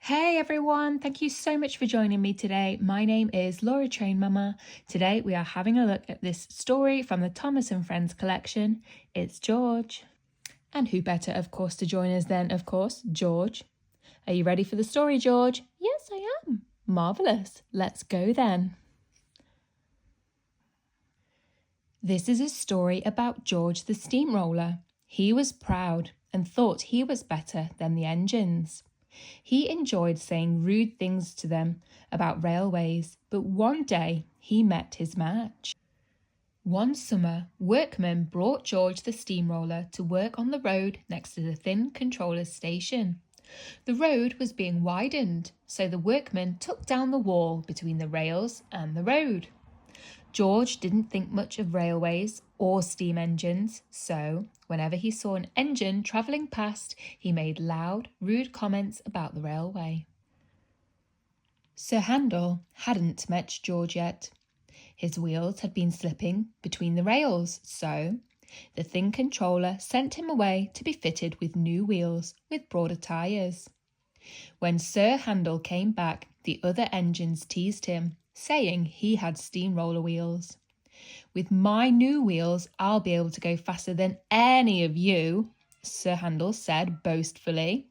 Hey everyone, thank you so much for joining me today. My name is Laura Train Mama. Today we are having a look at this story from the Thomas and Friends collection. It's George. And who better, of course, to join us than, of course, George. Are you ready for the story, George? Yes, I am. Marvellous. Let's go then. This is a story about George the steamroller. He was proud and thought he was better than the engines. He enjoyed saying rude things to them about railways, but one day he met his match. One summer, workmen brought George the steamroller to work on the road next to the thin controller's station. The road was being widened, so the workmen took down the wall between the rails and the road. George didn't think much of railways or steam engines, so whenever he saw an engine travelling past, he made loud, rude comments about the railway. Sir Handel hadn't met George yet. His wheels had been slipping between the rails, so the thin controller sent him away to be fitted with new wheels with broader tyres. When Sir Handel came back, the other engines teased him, saying he had steamroller wheels. "With my new wheels, I'll be able to go faster than any of you," Sir Handel said boastfully.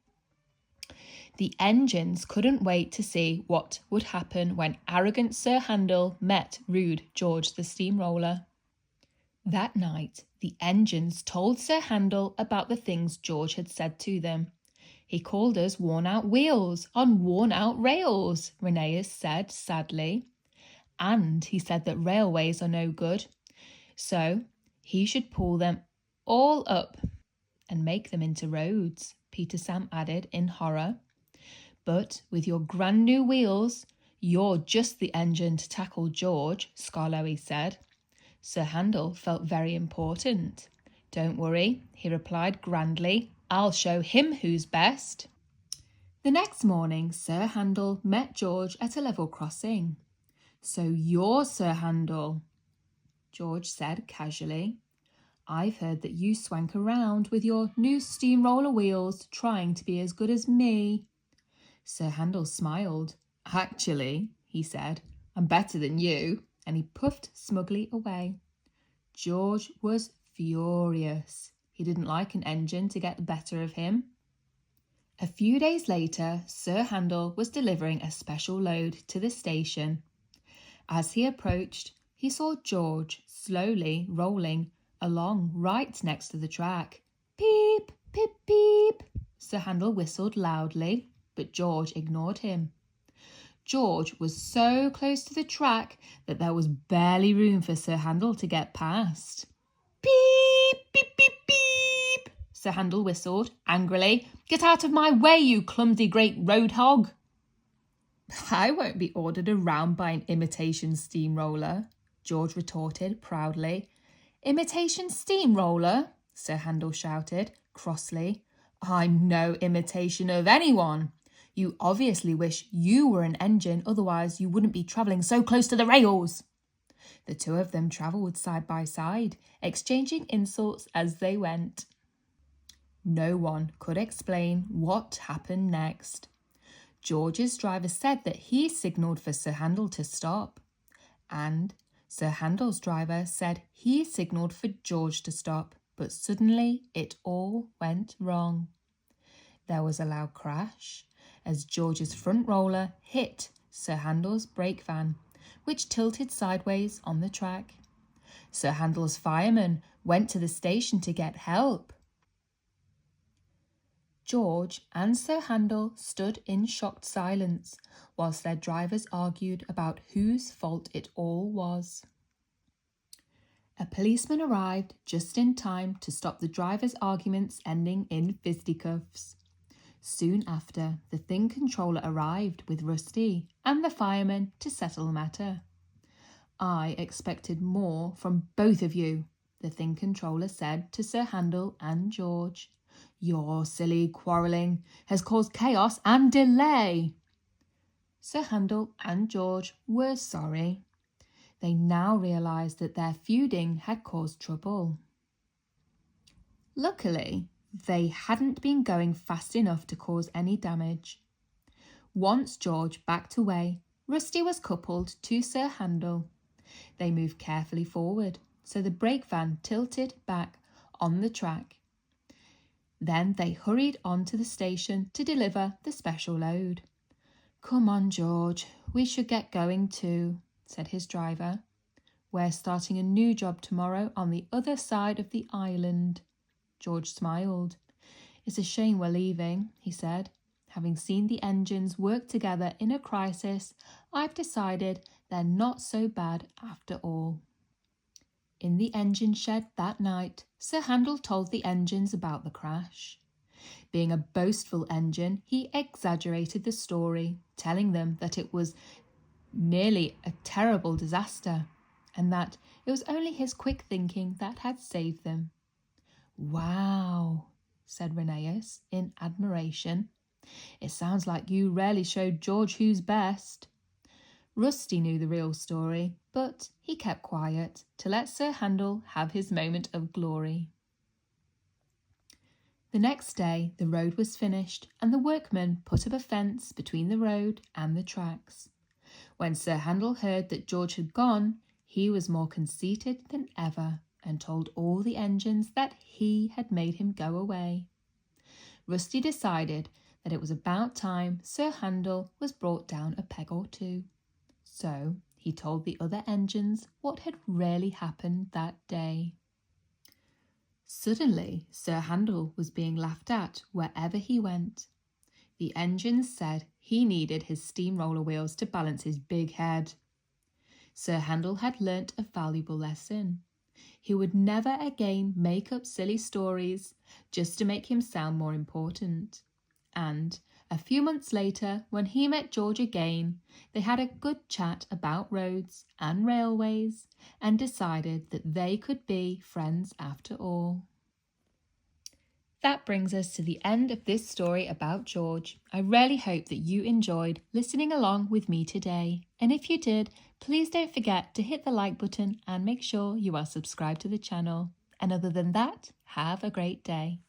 The engines couldn't wait to see what would happen when arrogant Sir Handel met rude George the steamroller. That night, the engines told Sir Handel about the things George had said to them. "He called us worn-out wheels on worn-out rails," Rheneas said sadly. "And he said that railways are no good, so he should pull them all up and make them into roads," Peter Sam added in horror. "But with your grand new wheels, you're just the engine to tackle George," Skarloey said. Sir Handel felt very important. "Don't worry," he replied grandly. "I'll show him who's best." The next morning, Sir Handel met George at a level crossing. "So you're Sir Handel," George said casually. "I've heard that you swank around with your new steamroller wheels trying to be as good as me." Sir Handel smiled. "Actually," he said, "I'm better than you," and he puffed smugly away. George was furious. He didn't like an engine to get the better of him. A few days later, Sir Handel was delivering a special load to the station. As he approached, he saw George slowly rolling along right next to the track. "Peep, peep, peep," Sir Handel whistled loudly, but George ignored him. George was so close to the track that there was barely room for Sir Handel to get past. "Peep, beep, beep, beep," Sir Handel whistled angrily. "Get out of my way, you clumsy great road hog." "I won't be ordered around by an imitation steamroller," George retorted proudly. "Imitation steamroller?" Sir Handel shouted crossly. "I'm no imitation of anyone. You obviously wish you were an engine, otherwise you wouldn't be travelling so close to the rails." The two of them travelled side by side, exchanging insults as they went. No one could explain what happened next. George's driver said that he signalled for Sir Handel to stop, and Sir Handel's driver said he signalled for George to stop, but suddenly it all went wrong. There was a loud crash as George's front roller hit Sir Handel's brake van, which tilted sideways on the track. Sir Handel's fireman went to the station to get help. George and Sir Handel stood in shocked silence whilst their drivers argued about whose fault it all was. A policeman arrived just in time to stop the drivers' arguments ending in fisticuffs. Soon after, the thin controller arrived with Rusty and the fireman to settle the matter. "I expected more from both of you," the thin controller said to Sir Handel and George. "Your silly quarrelling has caused chaos and delay." Sir Handel and George were sorry. They now realised that their feuding had caused trouble. Luckily, they hadn't been going fast enough to cause any damage. Once George backed away, Rusty was coupled to Sir Handel. They moved carefully forward, so the brake van tilted back on the track. Then they hurried on to the station to deliver the special load. "Come on, George, we should get going too," said his driver. "We're starting a new job tomorrow on the other side of the island." George smiled. "It's a shame we're leaving," he said. "Having seen the engines work together in a crisis, I've decided they're not so bad after all." In the engine shed that night, Sir Handel told the engines about the crash. Being a boastful engine, he exaggerated the story, telling them that it was nearly a terrible disaster and that it was only his quick thinking that had saved them. "Wow," said Rheneas in admiration. "It sounds like you really showed George who's best." Rusty knew the real story, but he kept quiet to let Sir Handel have his moment of glory. The next day the road was finished and the workmen put up a fence between the road and the tracks. When Sir Handel heard that George had gone, he was more conceited than ever and told all the engines that he had made him go away. Rusty decided that it was about time Sir Handel was brought down a peg or two. So he told the other engines what had really happened that day. Suddenly, Sir Handel was being laughed at wherever he went. The engines said he needed his steamroller wheels to balance his big head. Sir Handel had learnt a valuable lesson. He would never again make up silly stories just to make him sound more important. And a few months later, when he met George again, they had a good chat about roads and railways and decided that they could be friends after all. That brings us to the end of this story about George. I really hope that you enjoyed listening along with me today. And if you did, please don't forget to hit the like button and make sure you are subscribed to the channel. And other than that, have a great day.